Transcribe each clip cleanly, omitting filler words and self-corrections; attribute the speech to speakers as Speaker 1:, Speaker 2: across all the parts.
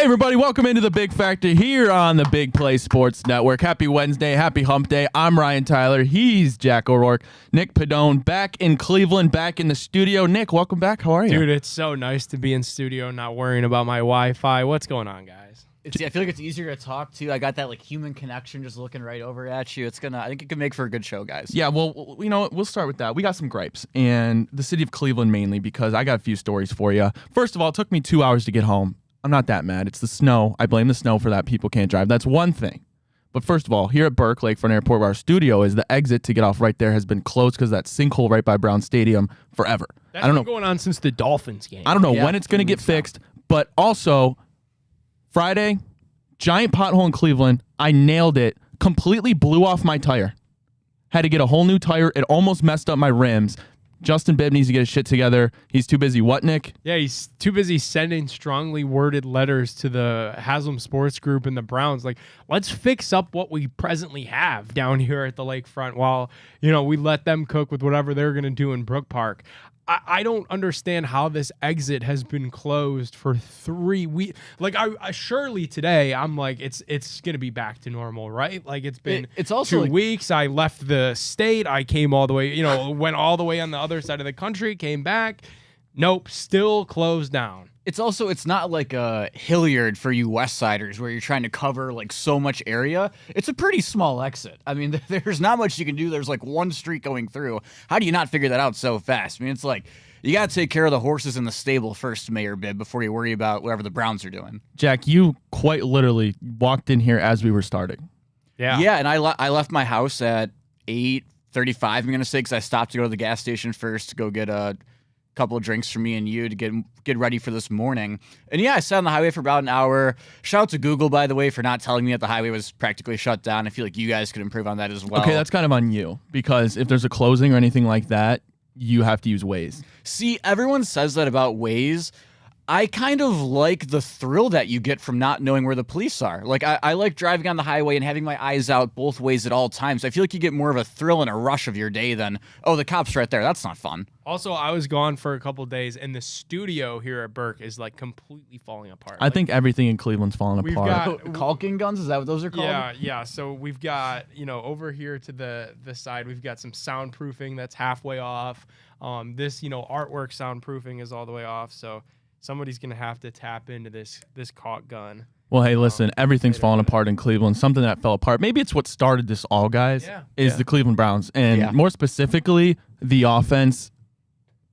Speaker 1: everybody, welcome into the Big Factor here on the Big Play Sports Network. Happy Wednesday, happy hump day. I'm Ryan Tyler. He's Jack O'Rourke. Nick Padone back in Cleveland, back in the studio. Nick, welcome back. How are you?
Speaker 2: Dude, it's so nice to be in studio, not worrying about my Wi-Fi. What's going on, guys?
Speaker 3: I feel like it's easier to talk to. I got that like human connection just looking right over at you. I think it could make for a good show, guys.
Speaker 1: Yeah, well, you know what? We'll start with that. We got some gripes, and the city of Cleveland mainly, because I got a few stories for you. First of all, it took me 2 hours to get home. I'm not that mad. It's the snow. I blame the snow for that. People can't drive. That's one thing. But first of all, here at Burke Lakefront Airport, where our studio is, the exit to get off right there has been closed because that sinkhole right by Brown Stadium forever.
Speaker 2: That's been going on since the Dolphins game.
Speaker 1: I don't know when it's going to get fixed, but also Friday, giant pothole in Cleveland. I nailed it. Completely blew off my tire. Had to get a whole new tire. It almost messed up my rims. Justin Bibb needs to get his shit together. He's too busy. What, Nick?
Speaker 2: Yeah, he's too busy sending strongly worded letters to the Haslam Sports Group and the Browns. Like, let's fix up what we presently have down here at the lakefront while, we let them cook with whatever they're going to do in Brook Park. I don't understand how this exit has been closed for 3 weeks. Like, I surely today I'm like, it's gonna be back to normal, right? Like, it's also 2 weeks. I left the state. I came all the way, went all the way on the other side of the country, came back. Nope, still closed down.
Speaker 3: It's not like a Hilliard for you West Siders where you're trying to cover like so much area. It's a pretty small exit. I mean, there's not much you can do. There's like one street going through. How do you not figure that out so fast? I mean, it's like you got to take care of the horses in the stable first, Mayor Bibb, before you worry about whatever the Browns are doing.
Speaker 1: Jack, you quite literally walked in here as we were starting.
Speaker 2: Yeah.
Speaker 3: Yeah, and I left my house at 8:35, I'm going to say, because I stopped to go to the gas station first to go get a couple of drinks for me and you to get ready for this morning. And yeah, I sat on the highway for about an hour. Shout out to Google, by the way, for not telling me that the highway was practically shut down. I feel like you guys could improve on that as well.
Speaker 1: Okay, that's kind of on you, because if there's a closing or anything like that, you have to use Waze.
Speaker 3: See, everyone says that about Waze. I kind of like the thrill that you get from not knowing where the police are. Like, I like driving on the highway and having my eyes out both ways at all times. I feel like you get more of a thrill and a rush of your day than, oh, the cop's right there. That's not fun.
Speaker 2: Also, I was gone for a couple of days, and the studio here at Burke is like completely falling apart.
Speaker 1: I think everything in Cleveland's falling apart.
Speaker 3: Caulking guns? Is that what those are called?
Speaker 2: Yeah. So we've got, over here to the side, we've got some soundproofing that's halfway off. This, artwork soundproofing is all the way off. So somebody's going to have to tap into this caulk gun.
Speaker 1: Well, hey, listen, everything's falling apart in Cleveland. Something that fell apart, maybe it's what started this all, guys, is the Cleveland Browns. And more specifically, the offense.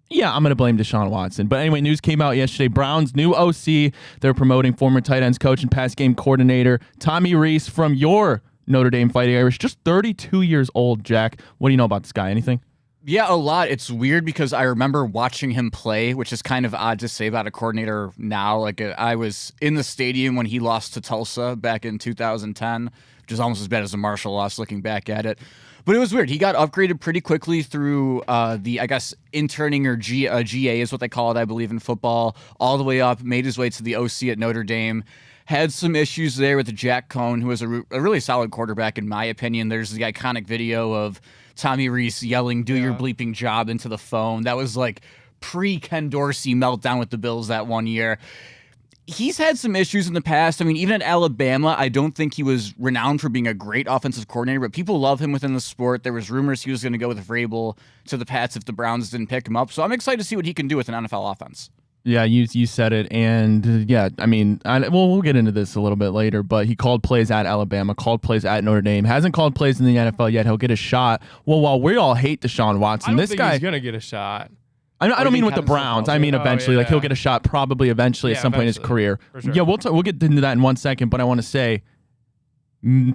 Speaker 1: Yeah, I'm going to blame Deshaun Watson. But anyway, news came out yesterday. Browns' new OC, they're promoting former tight ends coach and pass game coordinator Tommy Rees from your Notre Dame Fighting Irish. Just 32 years old, Jack. What do you know about this guy? Anything?
Speaker 3: Yeah, a lot. It's weird because I remember watching him play, which is kind of odd to say about a coordinator now. Like, I was in the stadium when he lost to Tulsa back in 2010, which is almost as bad as the Marshall loss looking back at it. But it was weird. He got upgraded pretty quickly through interning or GA is what they call it, I believe, in football, all the way up, made his way to the OC at Notre Dame. Had some issues there with Jack Cohn, who was a really solid quarterback, in my opinion. There's the iconic video of Tommy Rees yelling, "Do your bleeping job," into the phone. That was like pre-Ken Dorsey meltdown with the Bills that one year. He's had some issues in the past. I mean, even at Alabama, I don't think he was renowned for being a great offensive coordinator, but people love him within the sport. There was rumors he was going to go with Vrabel to the Pats if the Browns didn't pick him up. So I'm excited to see what he can do with an NFL offense.
Speaker 1: Yeah, you said it, and I mean, we'll get into this a little bit later, but he called plays at Alabama, called plays at Notre Dame, hasn't called plays in the NFL yet. He'll get a shot. Well, while we all hate Deshaun Watson,
Speaker 2: this guy he's gonna get a shot.
Speaker 1: I don't mean with the Browns. I mean eventually. Like, he'll get a shot probably eventually at some point in his career.
Speaker 2: Sure.
Speaker 1: Yeah, we'll get into that in 1 second, but I want to say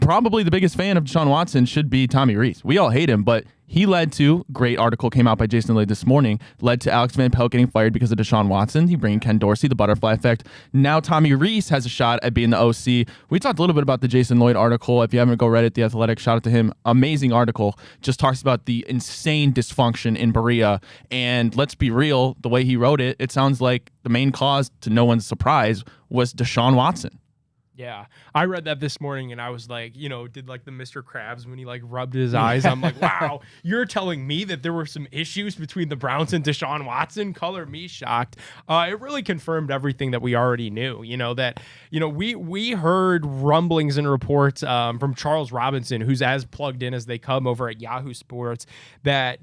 Speaker 1: probably the biggest fan of Deshaun Watson should be Tommy Rees. We all hate him, but he led to, great article came out by Jason Lee this morning, led to Alex Van Pelt getting fired because of Deshaun Watson. He bringing Ken Dorsey, the butterfly effect. Now Tommy Rees has a shot at being the OC. We talked a little bit about the Jason Lloyd article. If you haven't read it, The Athletic, shout out to him. Amazing article. Just talks about the insane dysfunction in Berea. And let's be real, the way he wrote it, it sounds like the main cause, to no one's surprise, was Deshaun Watson.
Speaker 2: Yeah, I read that this morning and I was like, did like the Mr. Krabs when he like rubbed his eyes. I'm like, wow, you're telling me that there were some issues between the Browns and Deshaun Watson? Color me shocked. It really confirmed everything that we already knew. We heard rumblings and reports from Charles Robinson, who's as plugged in as they come over at Yahoo Sports, that,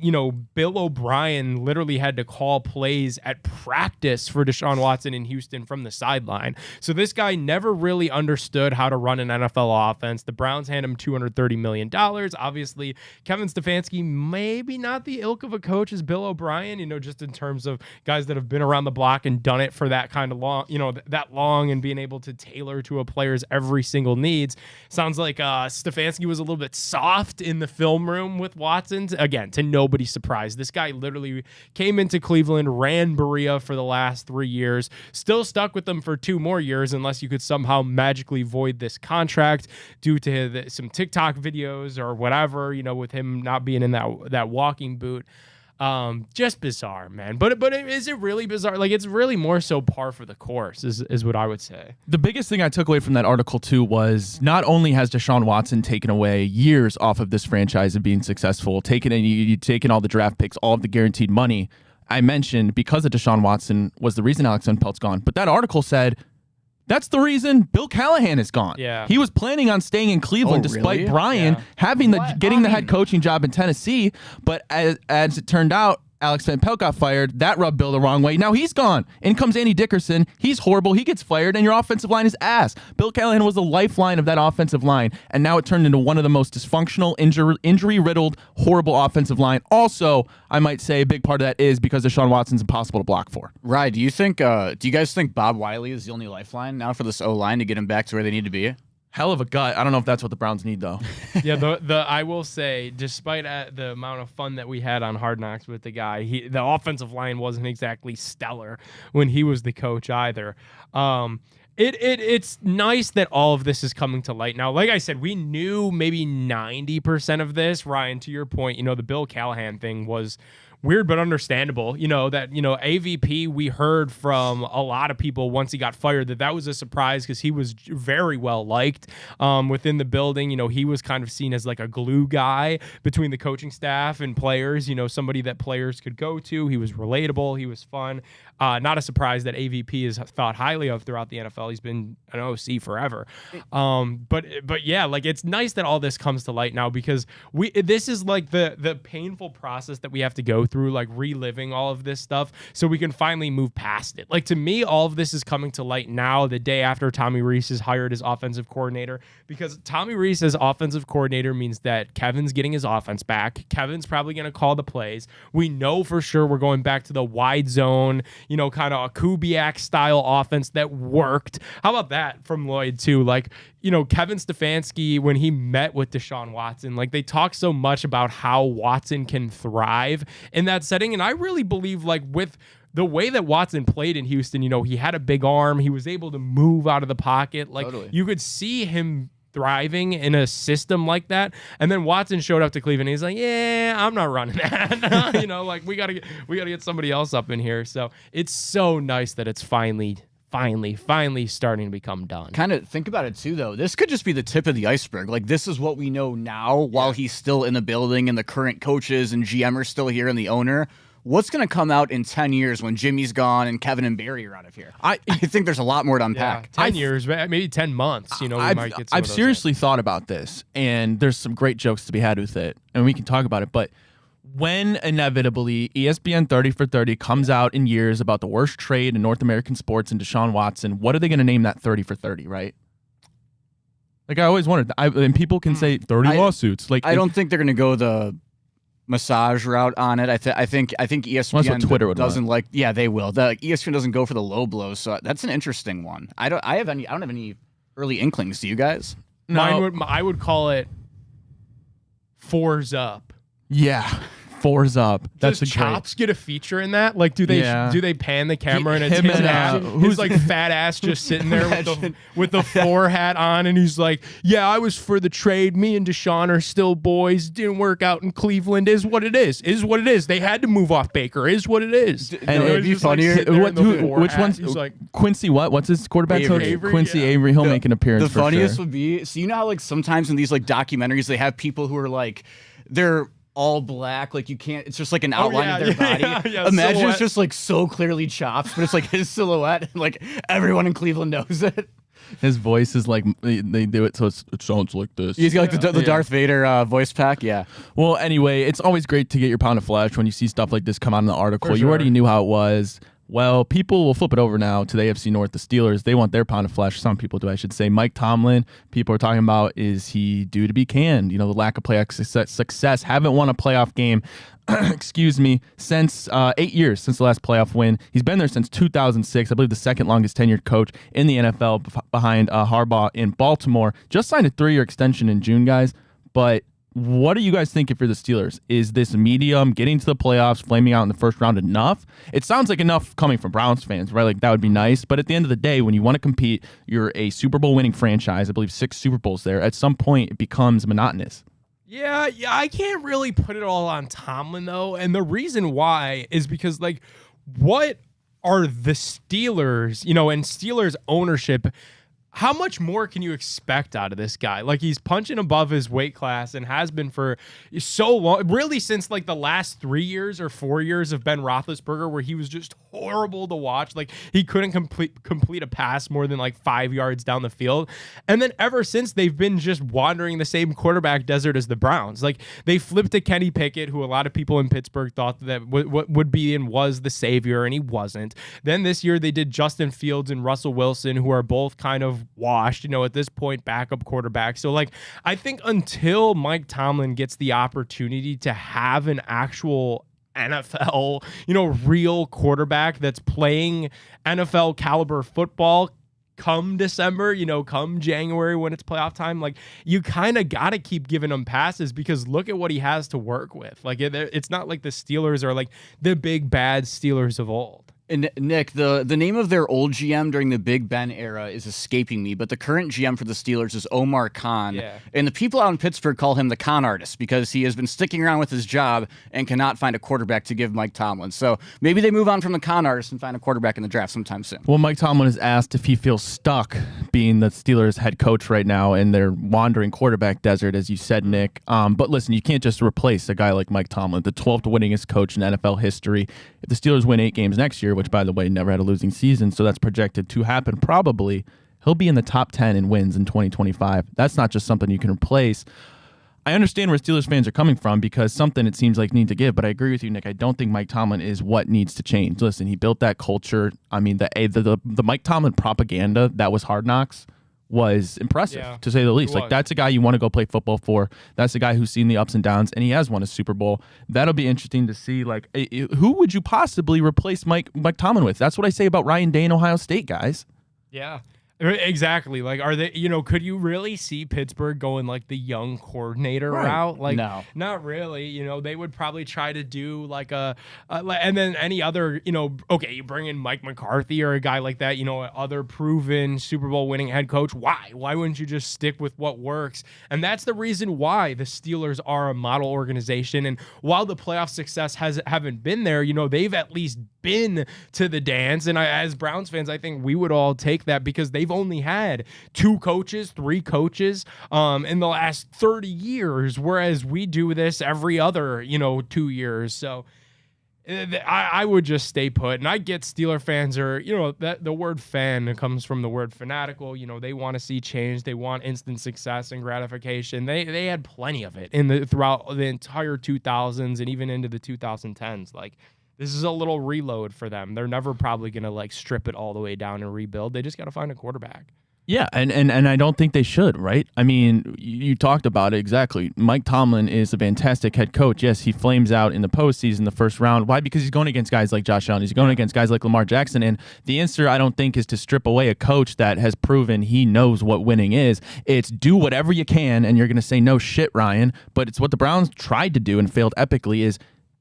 Speaker 2: Bill O'Brien literally had to call plays at practice for Deshaun Watson in Houston from the sideline. So this guy never really understood how to run an NFL offense. The Browns hand him $230 million. Obviously, Kevin Stefanski, maybe not the ilk of a coach as Bill O'Brien, just in terms of guys that have been around the block and done it for that kind of long, that long, and being able to tailor to a player's every single needs. Sounds like Stefanski was a little bit soft in the film room with Watson. Again, to nobody's surprise, this guy literally came into Cleveland, ran Berea for the last 3 years, still stuck with them for 2 more years, unless you could somehow magically void this contract due to some TikTok videos or whatever, with him not being in that walking boot. Just bizarre, man. But is it really bizarre? Like, it's really more so par for the course is what I would say.
Speaker 1: The biggest thing I took away from that article too was not only has Deshaun Watson taken away years off of this franchise of being successful, you taken all the draft picks, all of the guaranteed money. I mentioned because of Deshaun Watson was the reason Alex Van Pelt's gone, but that article said that's the reason Bill Callahan is gone.
Speaker 2: Yeah.
Speaker 1: He was planning on staying in Cleveland despite
Speaker 3: really?
Speaker 1: Brian getting the head coaching job in Tennessee. But as it turned out, Alex Van Pelt got fired. That rubbed Bill the wrong way. Now he's gone. In comes Andy Dickerson. He's horrible. He gets fired, and your offensive line is ass. Bill Callahan was the lifeline of that offensive line, and now it turned into one of the most dysfunctional, injury-riddled, horrible offensive line. Also, I might say a big part of that is because Deshaun Watson's impossible to block for.
Speaker 3: Right. Do you guys think Bob Wiley is the only lifeline now for this O-line to get him back to where they need to be?
Speaker 1: Hell of a gut. I don't know if that's what the Browns need, though.
Speaker 2: Yeah, I will say, despite the amount of fun that we had on Hard Knocks with the guy, the offensive line wasn't exactly stellar when he was the coach either. It's nice that all of this is coming to light now. Like I said, we knew maybe 90% of this. Ryan, to your point, the Bill Callahan thing was weird but understandable. AVP, we heard from a lot of people once he got fired that was a surprise because he was very well liked within the building. He was kind of seen as like a glue guy between the coaching staff and players, somebody that players could go to. He was relatable. He was fun. Not a surprise that AVP is thought highly of throughout the NFL. He's been an OC forever. But yeah, like, it's nice that all this comes to light now because this is like the painful process that we have to go through, like reliving all of this stuff so we can finally move past it. Like, to me, all of this is coming to light now, the day after Tommy Rees is hired as offensive coordinator, because Tommy Rees as offensive coordinator means that Kevin's getting his offense back. Kevin's probably going to call the plays. We know for sure we're going back to the wide zone, kind of a Kubiak style offense that worked. How about that from Lloyd too? Like, Kevin Stefanski, when he met with Deshaun Watson, like, they talk so much about how Watson can thrive in that setting. And I really believe, like, with the way that Watson played in Houston, he had a big arm. He was able to move out of the pocket. Like, totally. You could see him thriving in a system like that. And then Watson showed up to Cleveland. He's like, yeah, I'm not running that. Like, we gotta get somebody else up in here. So it's so nice that it's finally starting to become done.
Speaker 3: Kind of think about it too, though. This could just be the tip of the iceberg. Like, this is what we know now while he's still in the building and the current coaches and GM are still here and the owner. What's going to come out in 10 years when Jimmy's gone and Kevin and Barry are out of here? I think there's a lot more to unpack.
Speaker 2: 10 years, maybe 10 months. We might get some
Speaker 1: I've seriously thought about this, and there's some great jokes to be had with it, and we can talk about it. But when inevitably ESPN 30 for 30 comes out in years about the worst trade in North American sports and Deshaun Watson, what are they going to name that 30 for 30, right? Like, I always wondered, and people can say 30 lawsuits. Like,
Speaker 3: I don't think they're going to go the massage route on it. I think
Speaker 1: ESPN
Speaker 3: doesn't like. Yeah, they will. The ESPN doesn't go for the low blows, so that's an interesting one. I don't have any early inklings. Do you guys?
Speaker 2: No, I would call it fours up.
Speaker 1: Yeah. Fours up. That's
Speaker 2: Does
Speaker 1: a great.
Speaker 2: Chops get a feature in that? Like, do they pan the camera and it's
Speaker 1: him
Speaker 2: his
Speaker 1: and,
Speaker 2: ass, who's like fat ass just sitting there with the Thor hat on, and he's like, "Yeah, I was for the trade. Me and Deshaun are still boys. Didn't work out in Cleveland. Is what it is. Is what it is. They had to move off Baker. Is what it is."
Speaker 3: And it'd be funnier.
Speaker 1: Which one's Quincy? What's his quarterback coach?
Speaker 2: Avery,
Speaker 1: Quincy
Speaker 2: yeah.
Speaker 1: Avery. He'll make an appearance.
Speaker 3: The
Speaker 1: for
Speaker 3: funniest
Speaker 1: sure.
Speaker 3: would be, so you know how like sometimes in these like documentaries they have people who are like they're all black, like you can't. It's just like an outline of their body. Imagine
Speaker 2: silhouette.
Speaker 3: it's just like so clearly Chops, but it's like his silhouette, and like everyone in Cleveland knows it.
Speaker 1: His voice is like they do it so it sounds like this.
Speaker 3: He's got like the Darth Vader voice pack. Yeah.
Speaker 1: Well, anyway, it's always great to get your pound of flesh when you see stuff like this come out in the article.
Speaker 2: For
Speaker 1: You
Speaker 2: sure.
Speaker 1: already knew how it was. Well, people will flip it over now to the AFC North, the Steelers. They want their pound of flesh. Some people do, I should say. Mike Tomlin, people are talking about, is he due to be canned? You know, the lack of playoff success. Haven't won a playoff game, excuse me, since 8 years since the last playoff win. He's been there since 2006. I believe the second longest tenured coach in the NFL behind Harbaugh in Baltimore. Just signed a 3-year extension in June, guys. But what are you guys thinking for the Steelers? Is this medium, getting to the playoffs, flaming out in the first round enough? It sounds like enough coming from Browns fans, right? Like that would be nice. But at the end of the day, when you want to compete, you're a Super Bowl winning franchise. I believe 6 Super Bowls there. At some point, it becomes monotonous.
Speaker 2: Yeah, I can't really put it all on Tomlin though, and the reason why is because like, what are the Steelers, and Steelers ownership? How much more can you expect out of this guy? Like, he's punching above his weight class and has been for so long, really since like the last 3 years or 4 years of Ben Roethlisberger, where he was just horrible to watch. Like, he couldn't complete a pass more than like 5 yards down the field. And then ever since, they've been just wandering the same quarterback desert as the Browns. Like, they flipped to Kenny Pickett, who a lot of people in Pittsburgh thought that would be and was the savior, and he wasn't. Then this year they did Justin Fields and Russell Wilson, who are both kind of washed, at this point, backup quarterback. So like, I think until Mike Tomlin gets the opportunity to have an actual NFL, real quarterback that's playing NFL caliber football come December, come January when it's playoff time, like, you kind of got to keep giving him passes, because look at what he has to work with. Like, it's not like the Steelers are like the big bad Steelers of old.
Speaker 3: And Nick, the name of their old GM during the Big Ben era is escaping me, but the current GM for the Steelers is Omar Khan.
Speaker 2: Yeah.
Speaker 3: And the people out in Pittsburgh call him the con artist because he has been sticking around with his job and cannot find a quarterback to give Mike Tomlin. So maybe they move on from the con artist and find a quarterback in the draft sometime soon.
Speaker 1: Well, Mike Tomlin is asked if he feels stuck being the Steelers head coach right now in their wandering quarterback desert, as you said, Nick. But listen, you can't just replace a guy like Mike Tomlin, the 12th winningest coach in NFL history. If the Steelers win 8 games next year, which, by the way, never had a losing season, so that's projected to happen probably, he'll be in the top 10 in wins in 2025. That's not just something you can replace. I understand where Steelers fans are coming from, because something it seems like need to give, but I agree with you, Nick. I don't think Mike Tomlin is what needs to change. Listen, he built that culture. I mean, the Mike Tomlin propaganda that was Hard Knocks was impressive, to say the least. Like, that's a guy you want to go play football for. That's a guy who's seen the ups and downs, and he has won a Super Bowl. That'll be interesting to see. Like, who would you possibly replace Mike Tomlin with? That's what I say about Ryan Day in Ohio State, guys.
Speaker 2: Yeah. Exactly. Like, are they, could you really see Pittsburgh going like the young coordinator route? Like,
Speaker 3: no,
Speaker 2: not really. They would probably try to do like and then any other, okay, you bring in Mike McCarthy or a guy like that, other proven Super Bowl winning head coach. Why wouldn't you just stick with what works? And that's the reason why the Steelers are a model organization. And while the playoff success haven't been there, they've at least been to the dance. And as Browns fans, I think we would all take that, because they've only had 3 coaches in the last 30 years, whereas we do this every other 2 years. So I would just stay put. And I get Steeler fans are, that the word fan comes from the word fanatical. They want to see change. They want instant success and gratification. They had plenty of it throughout the entire 2000s and even into the 2010s. Like, this is a little reload for them. They're never probably going to like strip it all the way down and rebuild. They just got to find a quarterback.
Speaker 1: Yeah, and I don't think they should, right? I mean, you talked about it exactly. Mike Tomlin is a fantastic head coach. Yes, he flames out in the postseason, the first round. Why? Because he's going against guys like Josh Allen. He's going against guys like Lamar Jackson. And the answer, I don't think, is to strip away a coach that has proven he knows what winning is. It's do whatever you can, and you're going to say, no shit, Ryan. But it's what the Browns tried to do and failed epically, is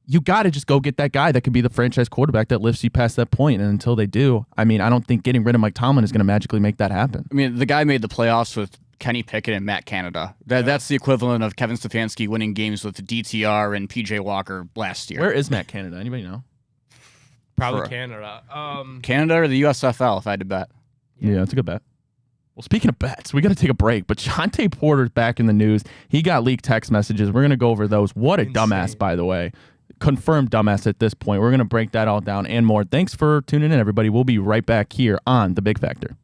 Speaker 1: you got to just go get that guy that can be the franchise quarterback that lifts you past that point. And until they do, I mean, I don't think getting rid of Mike Tomlin is going to magically make that happen.
Speaker 3: I mean, the guy made the playoffs with Kenny Pickett and Matt Canada. That's the equivalent of Kevin Stefanski winning games with DTR and PJ Walker last year.
Speaker 1: Where is Matt Canada? Anybody know?
Speaker 2: Probably Canada.
Speaker 3: Canada or the USFL, if I had to bet.
Speaker 1: Yeah, that's a good bet. Well, speaking of bets, we got to take a break, but Jontay Porter's back in the news. He got leaked text messages. We're going to go over those. What a dumbass, by the way. Confirmed dumbass at this point. We're going to break that all down and more. Thanks for tuning in, everybody. We'll be right back here on The Big Factor.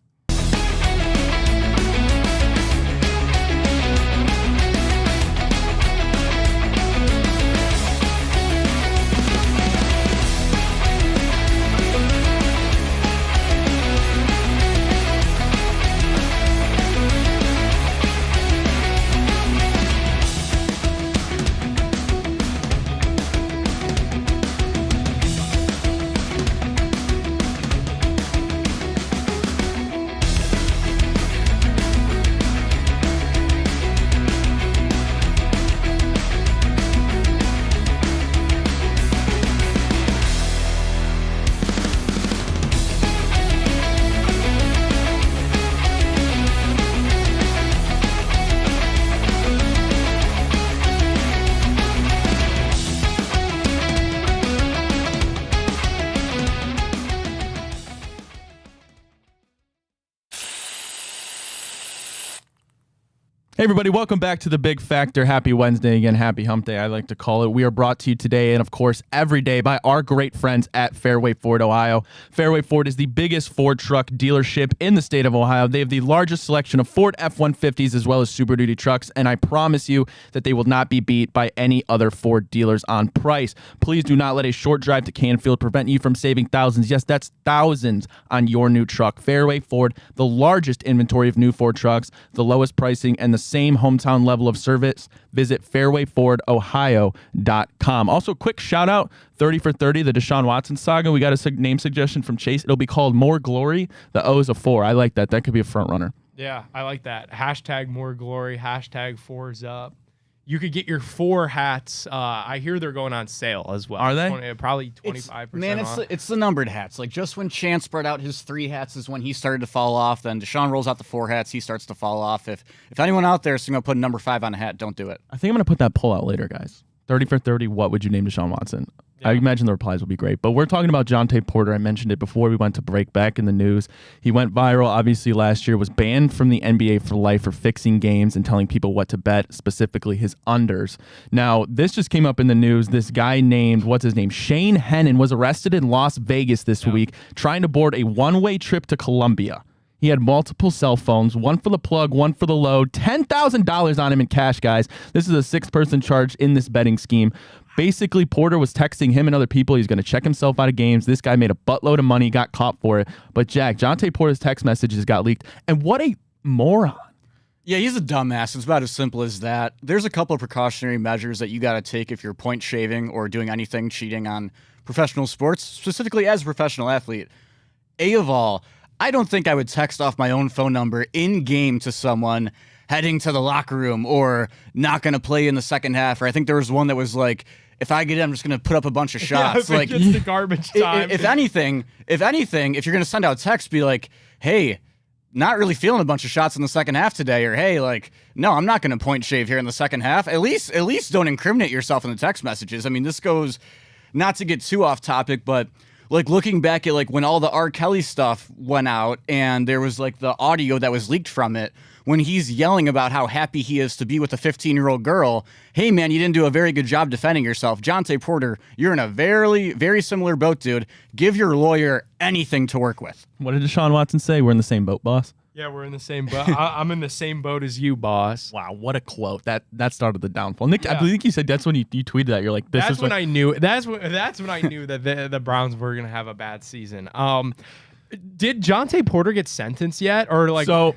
Speaker 1: Hey everybody, welcome back to The Big Factor. Happy Wednesday again, happy hump day I like to call it. We are brought to you today and of course every day by our great friends at Fairway Ford Ohio. Fairway Ford is the biggest Ford truck dealership in the state of Ohio. They have the largest selection of Ford F-150s as well as Super Duty trucks, and I promise you that they will not be beat by any other Ford dealers on price. Please do not let a short drive to Canfield prevent you from saving thousands. Yes, that's thousands on your new truck. Fairway Ford, the largest inventory of new Ford trucks, the lowest pricing, and the same hometown level of service. Visit fairwayfordohio.com. Also, quick shout out, 30 for 30, the Deshaun Watson saga. We got a name suggestion from Chase. It'll be called More Glory. The O is a 4. I like that. That could be a front runner.
Speaker 2: Yeah, I like that. Hashtag more glory, hashtag 4's up. You could get your 4 hats. I hear they're going on sale as well.
Speaker 1: Are they?
Speaker 2: Probably 25% off.
Speaker 3: It's the numbered hats. Like, just when Chance spread out his 3 hats is when he started to fall off. Then Deshaun rolls out the 4 hats. He starts to fall off. If anyone out there is going to put number 5 on a hat, don't do it.
Speaker 1: I think I'm going to put that poll out later, guys. 30 for 30, what would you name Deshaun Watson? Yeah. I imagine the replies will be great. But we're talking about Jontay Porter. I mentioned it before we went to break, back in the news. He went viral, obviously, last year, was banned from the NBA for life for fixing games and telling people what to bet, specifically his unders. Now, this just came up in the news. This guy named, what's his name? Shane Hennon was arrested in Las Vegas this week trying to board a one-way trip to Colombia. He had multiple cell phones, one for the plug, one for the load, $10,000 on him in cash, guys. This is a 6-person charge in this betting scheme. Basically, Porter was texting him and other people he's going to check himself out of games. This guy made a buttload of money, got caught for it. But Jack, Jontay Porter's text messages got leaked. And what a moron.
Speaker 3: Yeah, he's a dumbass. It's about as simple as that. There's a couple of precautionary measures that you got to take if you're point shaving or doing anything cheating on professional sports, specifically as a professional athlete. A of all, I don't think I would text off my own phone number in-game to someone heading to the locker room or not going to play in the second half. Or I think there was one that was like, if I get it, I'm just going to put up a bunch of shots.
Speaker 2: Yeah,
Speaker 3: like,
Speaker 2: it's the garbage time.
Speaker 3: If anything, if you're going to send out text, be like, hey, not really feeling a bunch of shots in the second half today, or hey, like, no, I'm not going to point shave here in the second half. At least don't incriminate yourself in the text messages. I mean, this goes, not to get too off topic, but like looking back at like when all the R. Kelly stuff went out and there was like the audio that was leaked from it, when he's yelling about how happy he is to be with a 15-year-old girl. Hey man, you didn't do a very good job defending yourself. Jontay Porter, you're in a very, very similar boat, dude. Give your lawyer anything to work with.
Speaker 1: What did Deshaun Watson say? We're in the same boat, boss.
Speaker 2: Yeah, we're in the same boat. I'm in the same boat as you, boss.
Speaker 1: Wow, what a quote. That started the downfall. Nick, yeah. I think you said that's when you tweeted that. You're like,
Speaker 2: that's when I knew. That's when I knew that the Browns were gonna have a bad season. Did Jontay Porter get sentenced yet, or like?
Speaker 1: So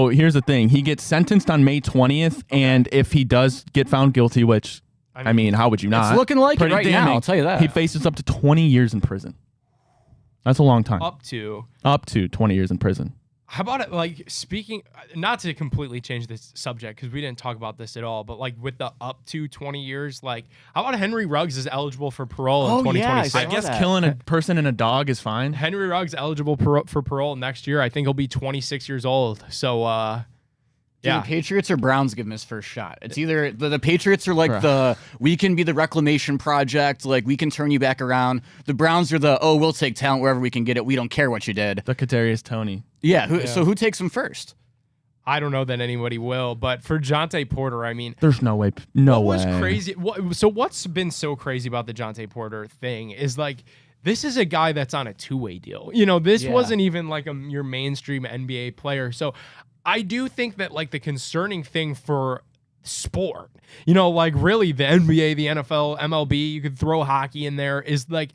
Speaker 1: here's the thing. He gets sentenced on May 20th, and if he does get found guilty, which I mean, how would you not?
Speaker 3: It's looking like it right now. I'll tell you that.
Speaker 1: He faces up to 20 years in prison. That's a long time.
Speaker 2: Up to
Speaker 1: 20 years in prison.
Speaker 2: How about it? Like speaking, not to completely change this subject because we didn't talk about this at all, but like with the up to 20 years, like how about Henry Ruggs is eligible for parole in 2026?
Speaker 1: I guess killing a person and a dog is fine.
Speaker 2: Henry Ruggs eligible for parole next year. I think he'll be 26 years old. So,
Speaker 3: yeah, the Patriots or Browns give him his first shot. It's either the Patriots are like we can be the reclamation project, like we can turn you back around. The Browns are we'll take talent wherever we can get it. We don't care what you did.
Speaker 1: The Kadarius Toney.
Speaker 3: Yeah, so who takes him first?
Speaker 2: I don't know that anybody will, but for Jontay Porter, I mean,
Speaker 1: there's no way. No way.
Speaker 2: What was crazy? So what's been so crazy about the Jontay Porter thing is like, this is a guy that's on a two-way deal. You know, this wasn't even like your mainstream NBA player. So I do think that like the concerning thing for sport, you know, like really the NBA, the NFL, MLB, you could throw hockey in there, is like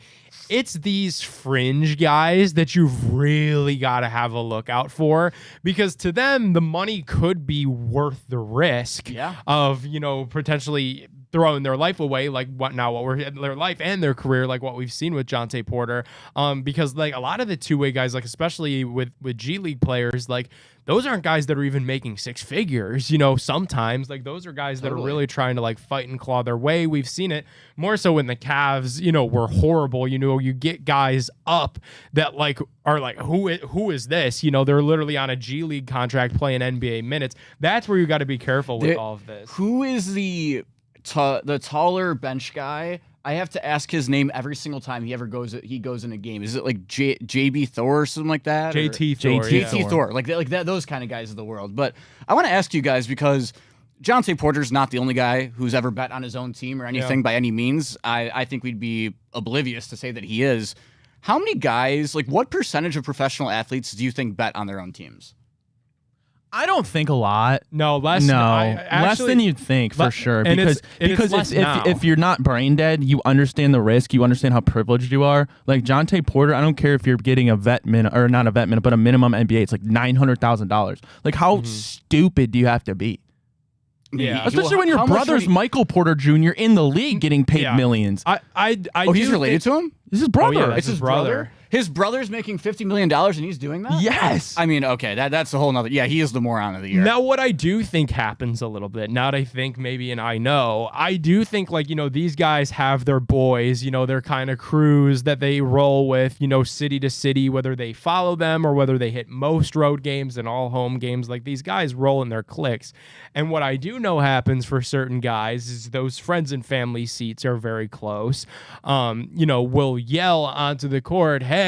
Speaker 2: it's these fringe guys that you've really got to have a look out for, because to them the money could be worth the risk of, you know, potentially throwing their life away, like their life and their career, like what we've seen with Jontay Porter, because like a lot of the two-way guys, like especially with G League players, like those aren't guys that are even making six figures, you know, sometimes. Like those are guys that are really trying to like fight and claw their way. We've seen it more so when the Cavs, you know, were horrible. You know, you get guys up that like are like, who is this? You know, they're literally on a G League contract playing NBA minutes. That's where you got to be careful with all of this.
Speaker 3: Who is the taller bench guy? I have to ask his name every single time he goes in a game. Is it like JB Thor or something like that?
Speaker 2: JT Thor.
Speaker 3: JT Thor. Like that, those kind of guys of the world. But I want to ask you guys, because Jontay Porter's not the only guy who's ever bet on his own team or anything by any means. I think we'd be oblivious to say that he is. How many guys, like what percentage of professional athletes do you think bet on their own teams?
Speaker 1: I don't think a lot.
Speaker 2: No, less.
Speaker 1: Less than you'd think for sure. Because if you're not brain dead, you understand the risk. You understand how privileged you are. Like Jontay Porter, I don't care if you're getting a vet minute or not a vet minute, but a minimum NBA. It's like $900,000. Like how stupid do you have to be?
Speaker 2: Yeah,
Speaker 1: especially when your brother's Michael Porter Jr. in the league getting paid millions.
Speaker 3: He's related to him?
Speaker 1: This is brother.
Speaker 2: Oh, yeah,
Speaker 3: it's his brother. His brother's making $50 million and he's doing that?
Speaker 1: Yes.
Speaker 3: I mean, okay, that's a whole nother. Yeah, he is the moron of the year.
Speaker 2: Now, what I do think happens a little bit, now that I think maybe, and I know, I do think like, you know, these guys have their boys, you know, their kind of crews that they roll with, you know, city to city, whether they follow them or whether they hit most road games and all home games. Like these guys roll in their cliques. And what I do know happens for certain guys is those friends and family seats are very close. You know, will yell onto the court, hey,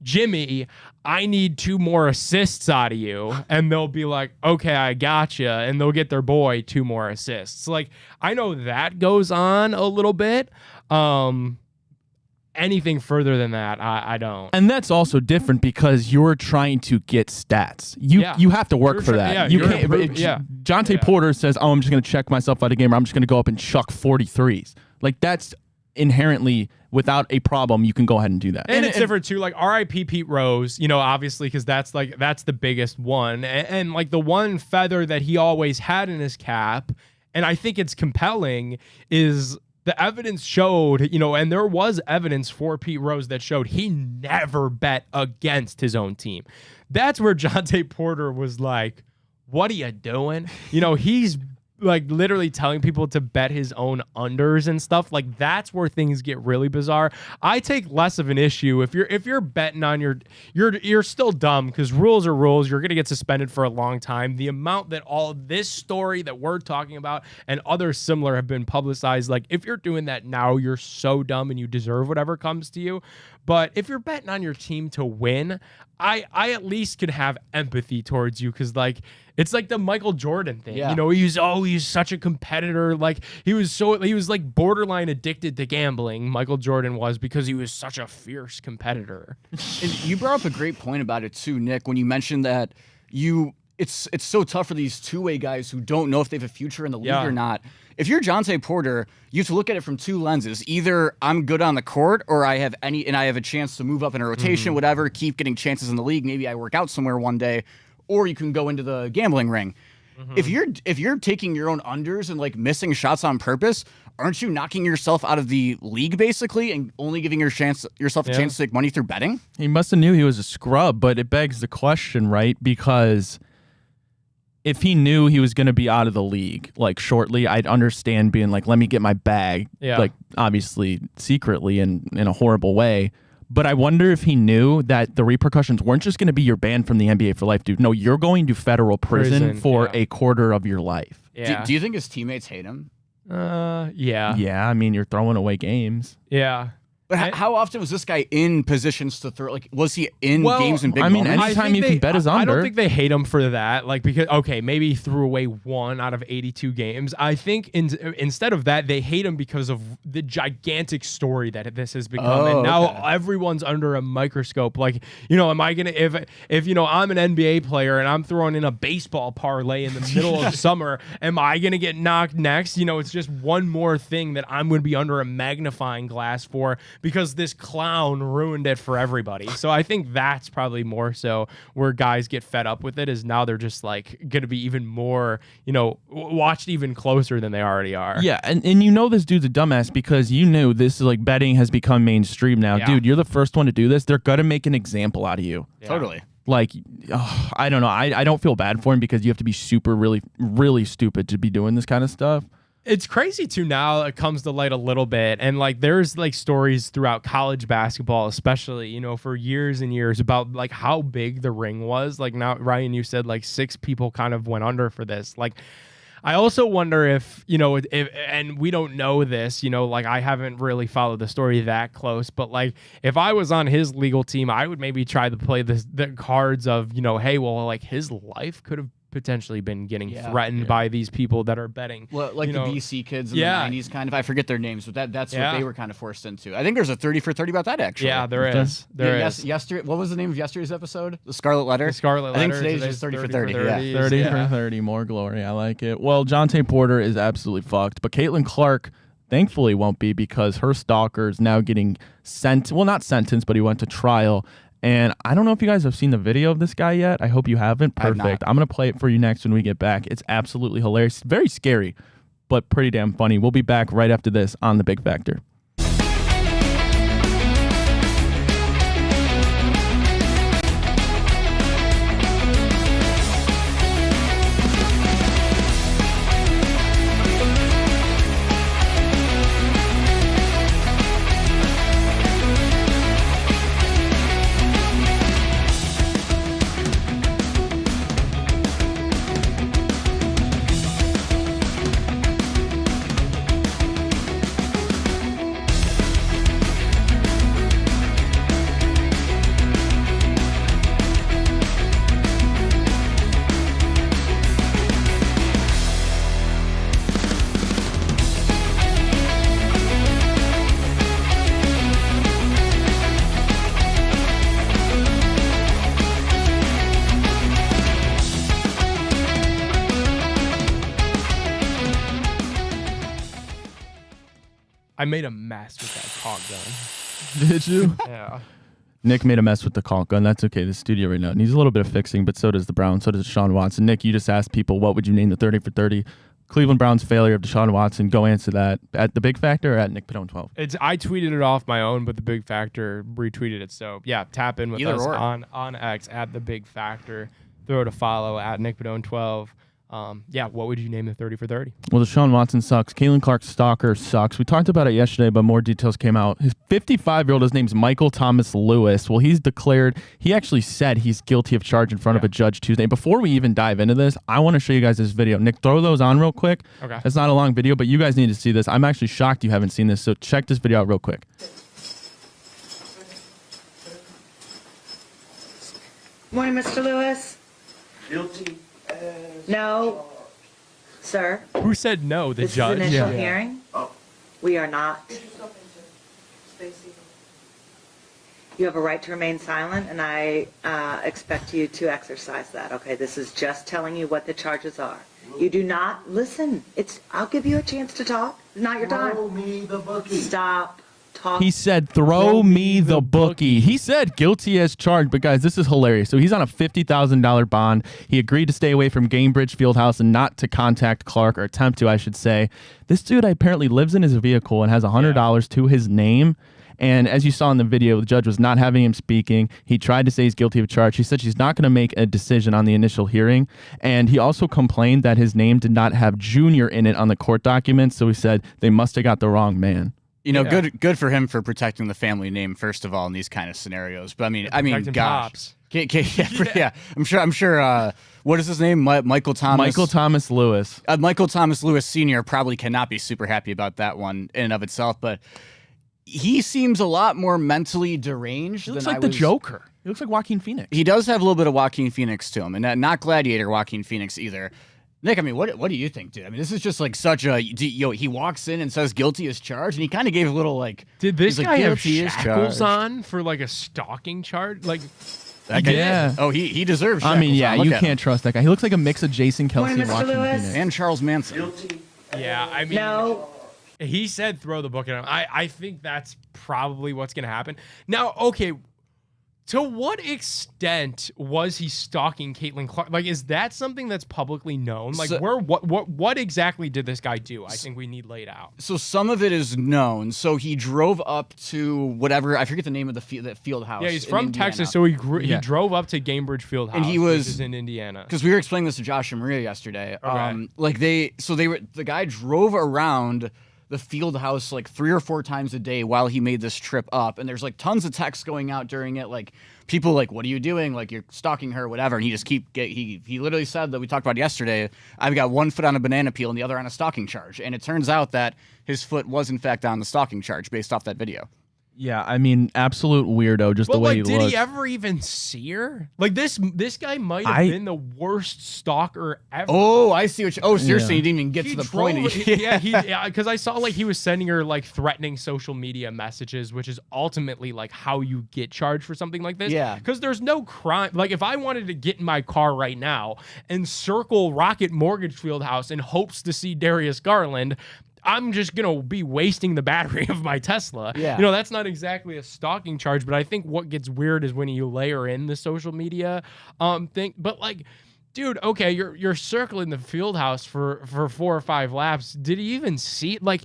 Speaker 2: Jimmy, I need 2 more assists out of you. And they'll be like, okay, I gotcha. And they'll get their boy 2 more assists. Like, I know that goes on a little bit. Anything further than that, I don't.
Speaker 1: And that's also different because you're trying to get stats. You have to work for that. You can't. Jontay Porter says, "Oh, I'm just going to check myself out of game. Or I'm just going to go up and chuck 43s." Like that's inherently without a problem. You can go ahead and do that.
Speaker 2: And it's different too. Like R.I.P. Pete Rose. You know, obviously because that's the biggest one. And like the one feather that he always had in his cap, and I think it's compelling, is the evidence showed, you know, and there was evidence for Pete Rose that showed he never bet against his own team. That's where Jontay Porter was like, what are you doing? You know, he's like literally telling people to bet his own unders and stuff. Like that's where things get really bizarre. I take less of an issue if you're betting on you're still dumb, because rules are rules. You're gonna get suspended for a long time. The amount that all this story that we're talking about and others similar have been publicized, like if you're doing that now, you're so dumb and you deserve whatever comes to you. But if you're betting on your team to win, I at least could have empathy towards you, because like it's like the Michael Jordan thing. You know, he's such a competitor. Like he was like borderline addicted to gambling. Michael Jordan was, because he was such a fierce competitor.
Speaker 3: And you brought up a great point about it too, Nick, when you mentioned that it's so tough for these two-way guys who don't know if they have a future in the league or not. If you're Jontay Porter, you have to look at it from 2 lenses. Either I'm good on the court, or I have a chance to move up in a rotation, whatever, keep getting chances in the league. Maybe I work out somewhere one day, or you can go into the gambling ring. If you're taking your own unders and like missing shots on purpose, aren't you knocking yourself out of the league basically and only giving yourself a chance to make money through betting?
Speaker 1: He must have knew he was a scrub, but it begs the question, right? Because if he knew he was going to be out of the league like shortly, I'd understand being like, let me get my bag, like obviously secretly and in a horrible way. But I wonder if he knew that the repercussions weren't just going to be you're banned from the NBA for life, dude. No, you're going to federal prison for a quarter of your life.
Speaker 2: Yeah.
Speaker 3: Do you think his teammates hate him?
Speaker 2: Yeah.
Speaker 1: Yeah, I mean, you're throwing away games.
Speaker 2: Yeah.
Speaker 3: But how often was this guy in positions to throw? Like, was he in games in big moments?
Speaker 1: Anytime you can bet his under.
Speaker 2: I don't think they hate him for that. Like, because, okay, maybe he threw away 1 out of 82 games. I think instead of that, they hate him because of the gigantic story that this has become. And now everyone's under a microscope. Like, am I going to, if I'm an NBA player and I'm throwing in a baseball parlay in the middle of summer, am I going to get knocked next? It's just one more thing that I'm going to be under a magnifying glass for, because this clown ruined it for everybody. So I think that's probably more so where guys get fed up with it, is now they're just like going to be even more, watched even closer than they already are.
Speaker 1: Yeah, and this dude's a dumbass because this is like betting has become mainstream now. Yeah. Dude, you're the first one to do this. They're going to make an example out of you.
Speaker 3: Yeah. Totally.
Speaker 1: Like, I don't know. I don't feel bad for him because you have to be super, really, really stupid to be doing this kind of stuff.
Speaker 2: It's crazy too. Now it comes to light a little bit, and like there's like stories throughout college basketball, especially for years and years, about like how big the ring was. Like now, Ryan, you said like 6 people kind of went under for this. Like, I also wonder if and we don't know this, like I haven't really followed the story that close, but like if I was on his legal team, I would maybe try to play the cards of hey, well, like his life could have potentially been getting threatened by these people that are betting.
Speaker 3: Well, like the BC kids in the 90s, kind of. I forget their names, but that's what they were kind of forced into. I think there's a 30 for 30 about that, actually.
Speaker 2: Yeah, there is. There is.
Speaker 3: Yesterday, what was the name of yesterday's episode? The Scarlet Letter?
Speaker 2: The Scarlet Letter.
Speaker 3: I think today's just 30 for 30.
Speaker 1: 30 for 30, more glory. I like it. Well, Jontay Porter is absolutely fucked, but Caitlin Clark thankfully won't be, because her stalker is now getting not sentenced, but he went to trial. And I don't know if you guys have seen the video of this guy yet. I hope you haven't. Perfect. I'm going to play it for you next when we get back. It's absolutely hilarious. Very scary, but pretty damn funny. We'll be back right after this on The Big Factor.
Speaker 2: I made a mess with that caulk gun.
Speaker 1: Did you?
Speaker 2: Yeah.
Speaker 1: Nick made a mess with the caulk gun. That's okay. The studio right now needs a little bit of fixing, but so does the Browns. So does Deshaun Watson. Nick, you just asked people, what would you name the 30 for 30? Cleveland Browns failure of Deshaun Watson. Go answer that at The Big Factor or at Nick Padone 12.
Speaker 2: I tweeted it off my own, but The Big Factor retweeted it. So yeah, tap in with
Speaker 3: Either
Speaker 2: us
Speaker 3: or.
Speaker 2: on X at The Big Factor. Throw it a follow at Nick Padone 12. What would you name the 30 for 30?
Speaker 1: Well, Deshaun Watson sucks. Caitlin Clark's stalker sucks. We talked about it yesterday, but more details came out. His 55-year-old, his name's Michael Thomas Lewis. Well, he actually said he's guilty of charge in front of a judge Tuesday. Before we even dive into this, I want to show you guys this video. Nick, throw those on real quick.
Speaker 2: Okay.
Speaker 1: It's not a long video, but you guys need to see this. I'm actually shocked you haven't seen this, so check this video out real quick.
Speaker 4: Morning, Mr. Lewis.
Speaker 5: Guilty.
Speaker 4: No, sir.
Speaker 2: Who said no? The
Speaker 4: This
Speaker 2: judge.
Speaker 4: is initial hearing.
Speaker 5: Oh.
Speaker 4: We are not. You have a right to remain silent, and I expect you to exercise that. Okay, this is just telling you what the charges are. You do not listen. I'll give you a chance to talk. It's not your time.
Speaker 5: Throw me the bookie.
Speaker 4: Stop talk.
Speaker 1: He said, throw me the bookie. He said guilty as charged, but guys, this is hilarious. So he's on a $50,000 bond. He agreed to stay away from Gamebridge Fieldhouse and not to contact Clark, or attempt to, I should say. This dude apparently lives in his vehicle and has $100 to his name. And as you saw in the video, the judge was not having him speaking. He tried to say he's guilty of charge. She said she's not going to make a decision on the initial hearing. And he also complained that his name did not have Junior in it on the court documents. So he said they must have got the wrong man.
Speaker 3: You know, good for him for protecting the family name first of all in these kind of scenarios. But I mean, gosh, yeah. I'm sure. What is his name? Michael Thomas.
Speaker 1: Michael Thomas Lewis.
Speaker 3: Michael Thomas Lewis Sr. probably cannot be super happy about that one in and of itself. But he seems a lot more mentally deranged.
Speaker 1: He looks
Speaker 3: than
Speaker 1: like the Joker. He looks like Joaquin Phoenix.
Speaker 3: He does have a little bit of Joaquin Phoenix to him, and not Gladiator Joaquin Phoenix either. Nick, I mean, what do you think, dude? I mean, this is just like such a he walks in and says guilty as charged, and he kind of gave a little like.
Speaker 2: Did this guy have
Speaker 3: guilty as
Speaker 2: shackles
Speaker 3: charged.
Speaker 2: on for like a stalking charge? Like,
Speaker 3: That guy
Speaker 1: Yeah.
Speaker 3: did. Oh, he deserves.
Speaker 1: I mean,
Speaker 3: shackles
Speaker 1: yeah,
Speaker 3: on. Look
Speaker 1: you
Speaker 3: at
Speaker 1: can't
Speaker 3: him.
Speaker 1: trust that guy. He looks like a mix of Jason Kelsey and
Speaker 4: Morning, Mr.
Speaker 1: Joaquin
Speaker 4: Lewis.
Speaker 1: Phoenix.
Speaker 3: And Charles Manson.
Speaker 2: yeah, I mean,
Speaker 4: No.
Speaker 2: he said throw the book at him. I think that's probably what's going to happen. Now, okay, to what extent was he stalking Caitlin Clark? Like, is that something that's publicly known? Like,
Speaker 3: So-
Speaker 2: what exactly did this guy do? I think we need laid out.
Speaker 3: So some of it is known. So he drove up to whatever, I forget the name of that field house.
Speaker 2: Yeah, he's
Speaker 3: in
Speaker 2: from
Speaker 3: Indiana.
Speaker 2: Texas, so he
Speaker 1: Yeah.
Speaker 2: drove up to Gamebridge Fieldhouse,
Speaker 3: And he
Speaker 2: which
Speaker 3: was-
Speaker 2: is in Indiana.
Speaker 3: Because we were explaining this to Josh and Maria yesterday.
Speaker 2: Okay.
Speaker 3: The guy drove around the field house like 3 or 4 times a day while he made this trip up, and there's like tons of texts going out during it, like people like, what are you doing, like you're stalking her, whatever. And he just he literally said that we talked about yesterday, I've got one foot on a banana peel and the other on a stalking charge, and it turns out that his foot was in fact on the stalking charge based off that video.
Speaker 1: Yeah, I mean, absolute weirdo, just
Speaker 2: But
Speaker 1: the way
Speaker 2: like,
Speaker 1: he
Speaker 2: did
Speaker 1: looks.
Speaker 2: he ever even see her? Like this guy might have
Speaker 1: I-
Speaker 2: been the worst stalker ever.
Speaker 3: Oh, I see what you, oh, seriously,
Speaker 1: Yeah.
Speaker 3: he didn't even get
Speaker 2: He
Speaker 3: to the
Speaker 2: drove-
Speaker 3: point.
Speaker 2: yeah, because I saw like he was sending her like threatening social media messages, which is ultimately like how you get charged for something like this.
Speaker 3: Yeah.
Speaker 2: Because there's no crime. Like if I wanted to get in my car right now and circle Rocket Mortgage Fieldhouse in hopes to see Darius Garland, I'm just going to be wasting the battery of my Tesla.
Speaker 3: Yeah.
Speaker 2: You know, that's not exactly a stalking charge, but I think what gets weird is when you layer in the social media thing. But like, dude, okay, you're circling the field house for 4 or 5 laps. Did he even see, like,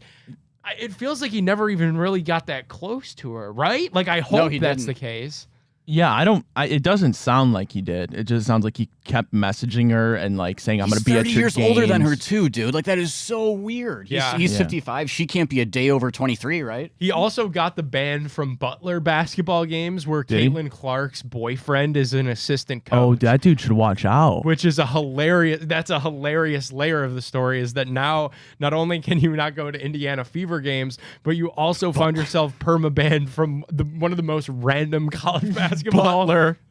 Speaker 2: it feels like he never even really got that close to her, right? Like, I hope
Speaker 3: he
Speaker 2: that's
Speaker 3: didn't.
Speaker 2: the case.
Speaker 1: Yeah, it doesn't sound like he did. It just sounds like he kept messaging her and like saying, I'm going to be at
Speaker 3: 30
Speaker 1: your
Speaker 3: years older than her
Speaker 1: games.
Speaker 3: too, dude. Like that is so weird.
Speaker 2: Yeah.
Speaker 3: He's
Speaker 1: Yeah.
Speaker 3: 55. She can't be a day over 23, right?
Speaker 2: He also got the ban from Butler basketball games where
Speaker 1: Did he?
Speaker 2: Caitlin Clark's boyfriend is an assistant
Speaker 1: Oh,
Speaker 2: coach.
Speaker 1: that dude should watch out.
Speaker 2: Which is a hilarious layer of the story, is that now not only can you not go to Indiana Fever games, but you also found yourself perma-banned from one of the most random college basketball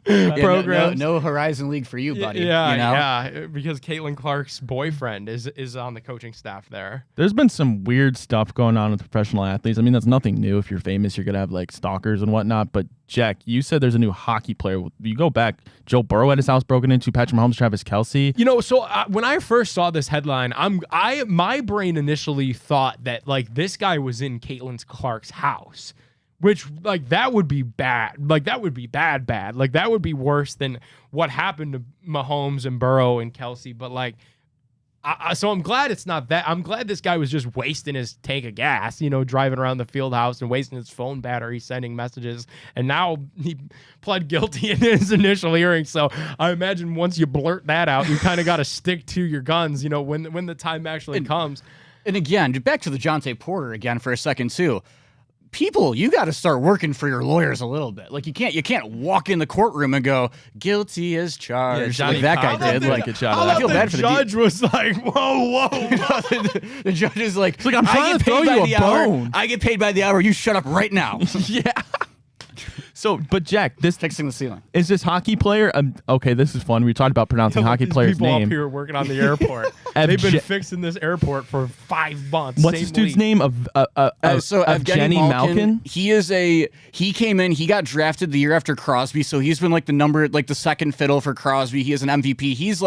Speaker 2: programs.
Speaker 3: No Horizon League for you, buddy.
Speaker 2: Yeah,
Speaker 3: you know?
Speaker 2: yeah, because Caitlin Clark's boyfriend is on the coaching staff there.
Speaker 1: There's been some weird stuff going on with professional athletes. I mean, that's nothing new. If you're famous, you're going to have like stalkers and whatnot. But Jack, you said there's a new hockey player. You go back, Joe Burrow had his house broken into, Patrick Mahomes, Travis Kelsey.
Speaker 2: You know, so when I first saw this headline, my brain initially thought that like this guy was in Caitlin Clark's house, which like that would be bad. Like that would be bad. Like that would be worse than what happened to Mahomes and Burrow and Kelsey. But like, so I'm glad it's not that. I'm glad this guy was just wasting his tank of gas, you know, driving around the field house and wasting his phone battery sending messages. And now he pled guilty in his initial hearing. So I imagine once you blurt that out, you kind of got to stick to your guns, you know, when the time actually comes.
Speaker 3: And again, back to the Jontay Porter again for a second too. People, you got to start working for your lawyers a little bit. Like you can't walk in the courtroom and go guilty as charged
Speaker 1: Johnny
Speaker 3: like that guy
Speaker 1: Cobb
Speaker 3: did.
Speaker 1: did
Speaker 3: Like
Speaker 1: a shot
Speaker 2: How
Speaker 1: of
Speaker 3: I
Speaker 1: that.
Speaker 3: feel
Speaker 2: about
Speaker 3: bad
Speaker 2: the
Speaker 3: for the
Speaker 2: judge was like, whoa.
Speaker 3: the judge is like,
Speaker 1: like, I'm trying to throw
Speaker 3: by
Speaker 1: you a
Speaker 3: the hour.
Speaker 1: bone.
Speaker 3: I get paid by the hour. You shut up right now.
Speaker 1: Yeah. So, but Jack, this
Speaker 3: Fixing the ceiling.
Speaker 1: is this hockey player. Okay, this is fun. We talked about pronouncing hockey
Speaker 2: These
Speaker 1: player's
Speaker 2: people
Speaker 1: name.
Speaker 2: up here working on the airport. They've been
Speaker 1: Evge-
Speaker 2: fixing this airport for 5 months.
Speaker 1: What's
Speaker 2: Same
Speaker 1: this dude's
Speaker 2: league.
Speaker 1: name?
Speaker 3: So
Speaker 1: of Jenny
Speaker 3: Evgeny
Speaker 1: Malkin.
Speaker 3: He came in, he got drafted the year after Crosby, so he's been like the second fiddle for Crosby. He is an MVP. He's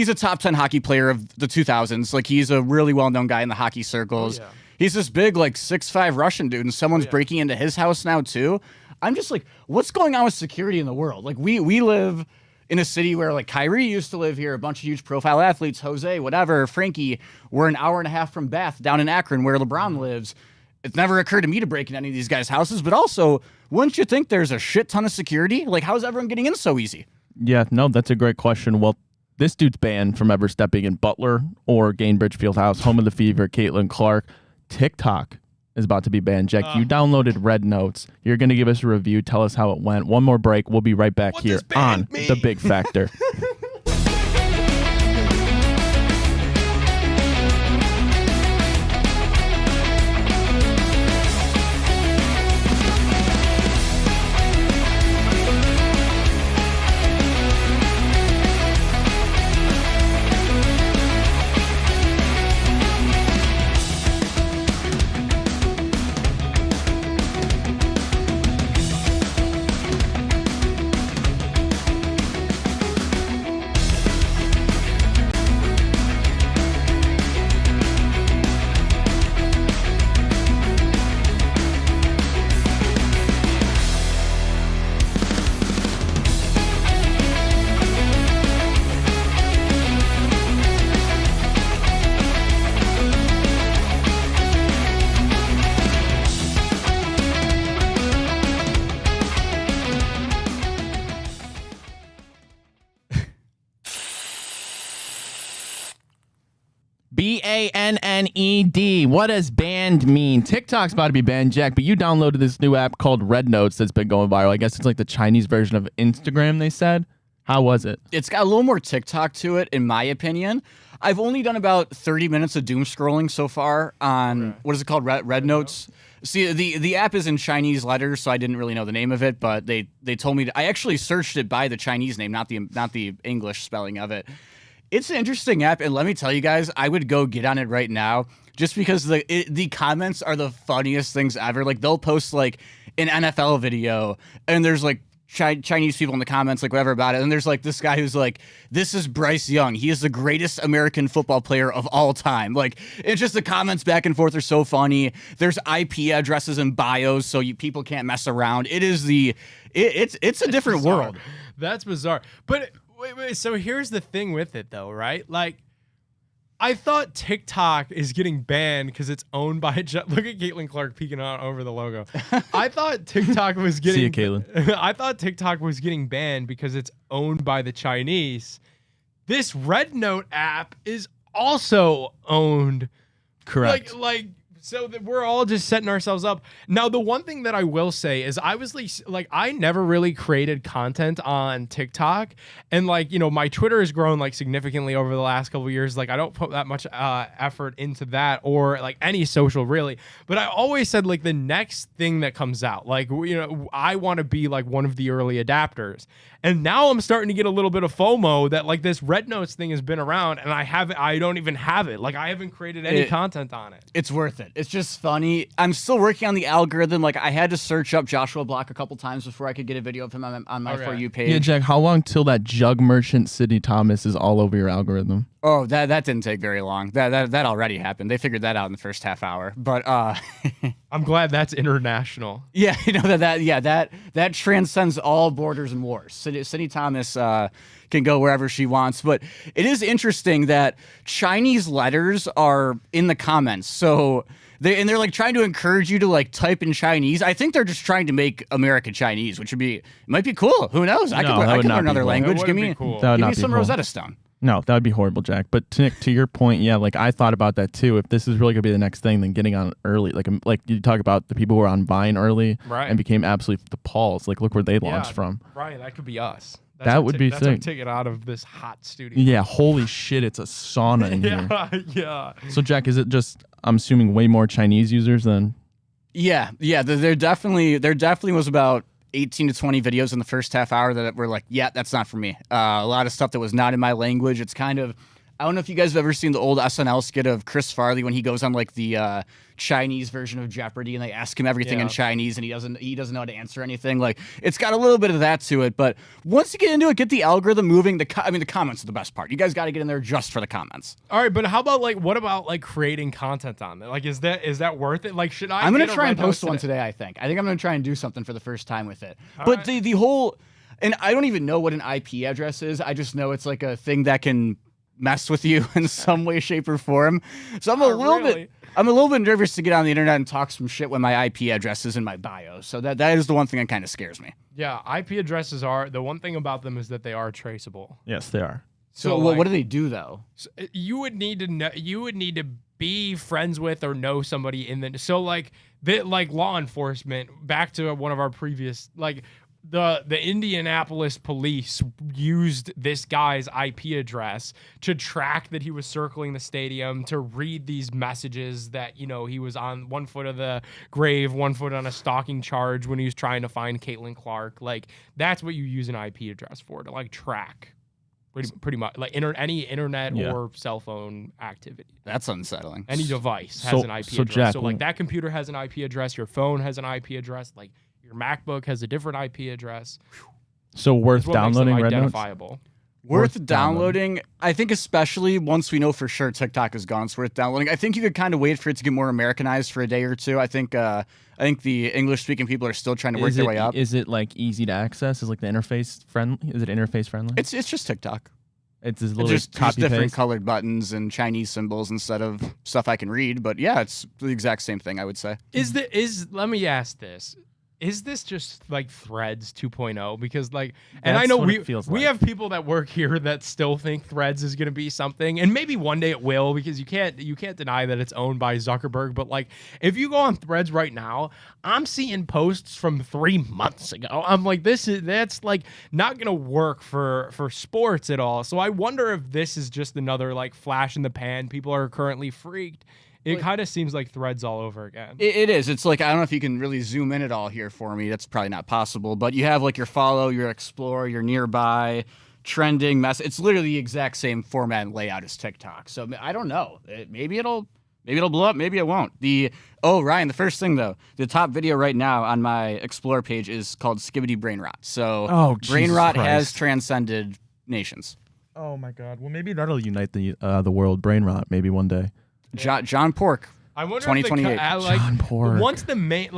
Speaker 3: a top 10 hockey player of the 2000s. Like he's a really well-known guy in the hockey circles.
Speaker 2: Oh, yeah.
Speaker 3: He's this big, like 6'5" Russian dude, and someone's breaking into his house now too. I'm just like, what's going on with security in the world? Like, we live in a city where, like, Kyrie used to live here, a bunch of huge profile athletes, Jose, whatever, Frankie. We're an hour and a half from Bath, down in Akron, where LeBron lives. It's never occurred to me to break into any of these guys' houses, but also, wouldn't you think there's a shit ton of security? Like, how's everyone getting in so easy?
Speaker 1: Yeah, no, that's a great question. Well, this dude's banned from ever stepping in Butler or Gainbridge Fieldhouse, home of the Fever, Caitlin Clark. TikTok is about to be banned. Jack, you downloaded Red Notes. You're going to give us a review. Tell us how it went. One more break. We'll be right back here on The Big Factor. BANNED. What does banned mean? TikTok's about to be banned, Jack, but you downloaded this new app called Red Notes that's been going viral. I guess it's like the Chinese version of Instagram, they said. How was it?
Speaker 3: It's got a little more TikTok to it, in my opinion. I've only done about 30 minutes of doom scrolling so far on, what is it called, Red Notes? See, the app is in Chinese letters, so I didn't really know the name of it, but they told me to, I actually searched it by the Chinese name, not the English spelling of it. It's an interesting app, and let me tell you guys, I would go get on it right now just because the comments are the funniest things ever. Like, they'll post, like, an NFL video, and there's, like, Chinese people in the comments, like, whatever about it, and there's, like, this guy who's like, this is Bryce Young. He is the greatest American football player of all time. Like, it's just the comments back and forth are so funny. There's IP addresses and bios, so people can't mess around. It is it's a different world.
Speaker 2: That's bizarre. But wait, so here's the thing with it, though, right? Like, I thought TikTok is getting banned because it's owned by... Look at Caitlin Clark peeking out over the logo. I thought TikTok was getting...
Speaker 1: See you, Caitlin.
Speaker 2: I thought TikTok was getting banned because it's owned by the Chinese. This Red Note app is also owned.
Speaker 1: Correct.
Speaker 2: So that we're all just setting ourselves up. Now, the one thing that I will say is I never really created content on TikTok. And my Twitter has grown significantly over the last couple of years. Like, I don't put that much effort into that or any social really. But I always said the next thing that comes out, I want to be one of the early adapters. And now I'm starting to get a little bit of FOMO that this Red Notes thing has been around and I don't even have it. I haven't created any content on it.
Speaker 3: It's worth it. It's just funny. I'm still working on the algorithm. I had to search up Joshua Block a couple times before I could get a video of him on my For You page.
Speaker 1: Yeah, Jack, how long till that jug merchant Sidney Thomas is all over your algorithm?
Speaker 3: Oh, that didn't take very long. That already happened. They figured that out in the first half hour. But
Speaker 2: I'm glad that's international.
Speaker 3: Yeah, that transcends all borders and wars. Sidney Thomas can go wherever she wants. But it is interesting that Chinese letters are in the comments. So they're trying to encourage you to type in Chinese. I think they're just trying to make America Chinese, which might be cool. Who knows? I could learn another language. Give me some Rosetta Stone.
Speaker 1: No, that would be horrible, Jack. But Nick, to your point, yeah, I thought about that too. If this is really gonna be the next thing, then getting on early, like you talk about the people who were on Vine early and became absolutely the Pauls. Look where they launched from.
Speaker 2: Right, that could be us.
Speaker 1: That would be sick.
Speaker 2: That's our ticket out of this hot studio.
Speaker 1: Yeah, holy shit, it's a sauna in here.
Speaker 2: Yeah.
Speaker 1: So Jack, is it just? I'm assuming way more Chinese users than.
Speaker 3: Yeah. There definitely was about 18 to 20 videos in the first half hour that were yeah, that's not for me. A lot of stuff that was not in my language. It's kind of, I don't know if you guys have ever seen the old SNL skit of Chris Farley when he goes on like the Chinese version of Jeopardy and they ask him everything in Chinese and he doesn't know how to answer anything. Like it's got a little bit of that to it, but once you get into it, get the algorithm moving. The comments are the best part. You guys got to get in there just for the comments.
Speaker 2: All right, but how about what about creating content on it? Like, is that worth it? Like, should I?
Speaker 3: I'm gonna try and post one today. I think I'm gonna try and do something for the first time with it. But the whole, and I don't even know what an IP address is. I just know it's like a thing that can mess with you in some way, shape, or form. So I'm a little bit nervous to get on the internet and talk some shit when my IP address is in my bio. So that is the one thing that kind of scares me.
Speaker 2: Yeah, IP addresses are the one thing about them is that they are traceable.
Speaker 1: Yes, they are.
Speaker 3: So what do they do though?
Speaker 2: You would need to know. You would need to be friends with or know somebody in the. So like law enforcement. Back to one of our previous The Indianapolis police used this guy's IP address to track that he was circling the stadium, to read these messages that, he was on one foot of the grave, one foot on a stalking charge when he was trying to find Caitlin Clark. Like, that's what you use an IP address for, to track pretty much any internet or cell phone activity.
Speaker 3: That's unsettling.
Speaker 2: Any device has an IP address.
Speaker 1: Jack,
Speaker 2: so that computer has an IP address, your phone has an IP address, your MacBook has a different IP address.
Speaker 1: So worth downloading Red Notes?
Speaker 2: Identifiable.
Speaker 3: Worth downloading. I think especially once we know for sure TikTok is gone, it's worth downloading. I think you could kind of wait for it to get more Americanized for a day or two. I think the English-speaking people are still trying to work their way up.
Speaker 1: Is it easy to access? Is the interface friendly? Is it interface friendly?
Speaker 3: It's just TikTok.
Speaker 1: It's just copy
Speaker 3: different
Speaker 1: paste.
Speaker 3: colored buttons and Chinese symbols instead of stuff I can read. But yeah, it's the exact same thing, I would say.
Speaker 2: Let me ask this. Is this just Threads 2.0? Because and
Speaker 1: That's
Speaker 2: I know
Speaker 1: what it feels
Speaker 2: we
Speaker 1: like.
Speaker 2: have people that work here that still think Threads is going to be something, and maybe one day it will, because you can't deny that it's owned by Zuckerberg. But if you go on Threads right now, I'm seeing posts from 3 months ago. I'm like, that's not going to work for sports at all. So I wonder if this is just another flash in the pan. People are currently freaked. It kind of seems like Threads all over again.
Speaker 3: It is. It's I don't know if you can really zoom in at all here for me. That's probably not possible. But you have your follow, your explore, your nearby, trending, It's literally the exact same format and layout as TikTok. So I don't know. Maybe it'll blow up. Maybe it won't. Ryan, the first thing though, the top video right now on my explore page is called Skibbity Brain Rot. So brain rot has transcended nations.
Speaker 1: Oh my God. Well, maybe that'll unite the world. Brain rot. Maybe one day.
Speaker 3: John Pork.
Speaker 2: I wonder
Speaker 3: 2028.
Speaker 1: John Pork.
Speaker 2: Once the main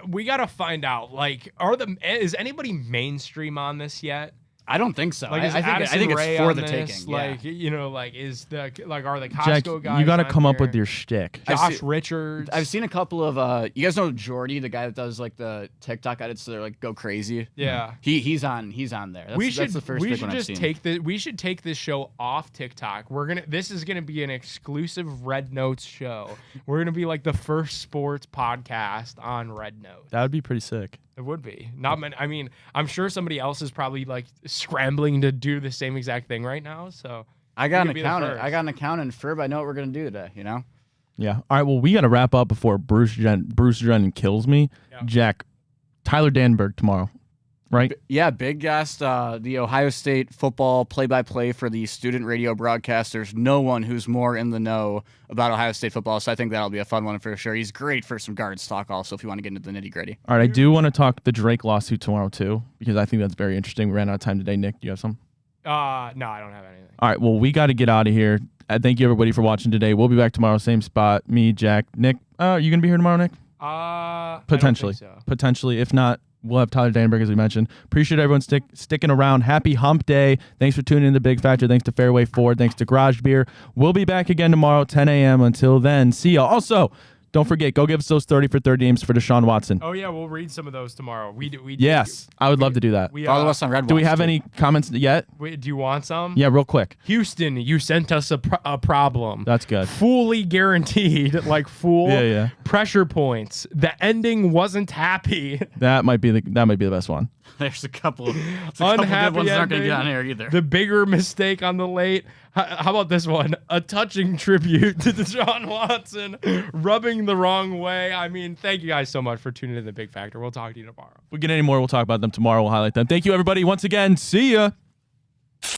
Speaker 2: we gotta find out is anybody mainstream on this yet?
Speaker 3: I don't think so.
Speaker 2: Is
Speaker 3: I think
Speaker 2: Ray
Speaker 3: it's for
Speaker 2: on
Speaker 3: the
Speaker 2: this?
Speaker 3: taking. Yeah.
Speaker 2: Is the are the Costco
Speaker 1: Jack,
Speaker 2: guys?
Speaker 1: you got to
Speaker 2: on
Speaker 1: come up
Speaker 2: here?
Speaker 1: with your shtick.
Speaker 2: Josh Richards.
Speaker 3: I've seen a couple of you guys know Jordy, the guy that does the TikTok edits so they're go crazy.
Speaker 2: Yeah.
Speaker 3: He's on there. That's the first big one I've seen.
Speaker 2: We should take this show off TikTok. This is gonna be an exclusive Red Notes show. We're gonna be the first sports podcast on Red Notes.
Speaker 1: That would be pretty sick.
Speaker 2: It would be. I'm sure somebody else is probably scrambling to do the same exact thing right now. So
Speaker 3: I got an account. And Ferb, I know what we're gonna do today.
Speaker 1: Yeah. All right. Well, we got to wrap up before Bruce Drennan kills me.
Speaker 2: Yeah.
Speaker 1: Jack, Tyler Danberg tomorrow, right?
Speaker 3: Yeah, big guest. The Ohio State football play-by-play for the student radio broadcasters. No one who's more in the know about Ohio State football, so I think that'll be a fun one for sure. He's great for some guards talk also if you want to get into the nitty-gritty.
Speaker 1: All right. I do want to talk the Drake lawsuit tomorrow too, because I think that's very interesting. We ran out of time today. Nick, do you have some?
Speaker 2: No, I don't have anything.
Speaker 1: All right. Well, we got to get out of here. Thank you everybody for watching today. We'll be back tomorrow, same spot. Me, Jack, Nick. You gonna be here tomorrow, Nick? Potentially.
Speaker 2: I don't think so.
Speaker 1: Potentially. If not, we'll have Tyler Danberg, as we mentioned. Appreciate everyone sticking around. Happy Hump Day. Thanks for tuning in to Big Factor. Thanks to Fairway Ford. Thanks to Garage Beer. We'll be back again tomorrow, 10 a.m. Until then, see y'all. Also, don't forget, go give us those 30 for 30 names for Deshaun Watson.
Speaker 2: Oh yeah, we'll read some of those tomorrow.
Speaker 1: Yes, I would love to do that.
Speaker 3: Follow us on Red.
Speaker 1: Do we have any comments yet?
Speaker 2: Do you want some?
Speaker 1: Yeah, real quick.
Speaker 2: Houston, you sent us a problem.
Speaker 1: That's good.
Speaker 2: Fully guaranteed, full
Speaker 1: Yeah.
Speaker 2: pressure points. The ending wasn't happy.
Speaker 1: That might be the best one.
Speaker 3: There's a couple of
Speaker 2: Unhappy
Speaker 3: good ones that aren't going to
Speaker 2: ending.
Speaker 3: get on here either.
Speaker 2: The bigger mistake on the late. How about this one? A touching tribute to Deshaun Watson, rubbing the wrong way. Thank you guys so much for tuning in to The Big Factor. We'll talk to you tomorrow.
Speaker 1: If we get any more, we'll talk about them tomorrow. We'll highlight them. Thank you, everybody. Once again, see ya.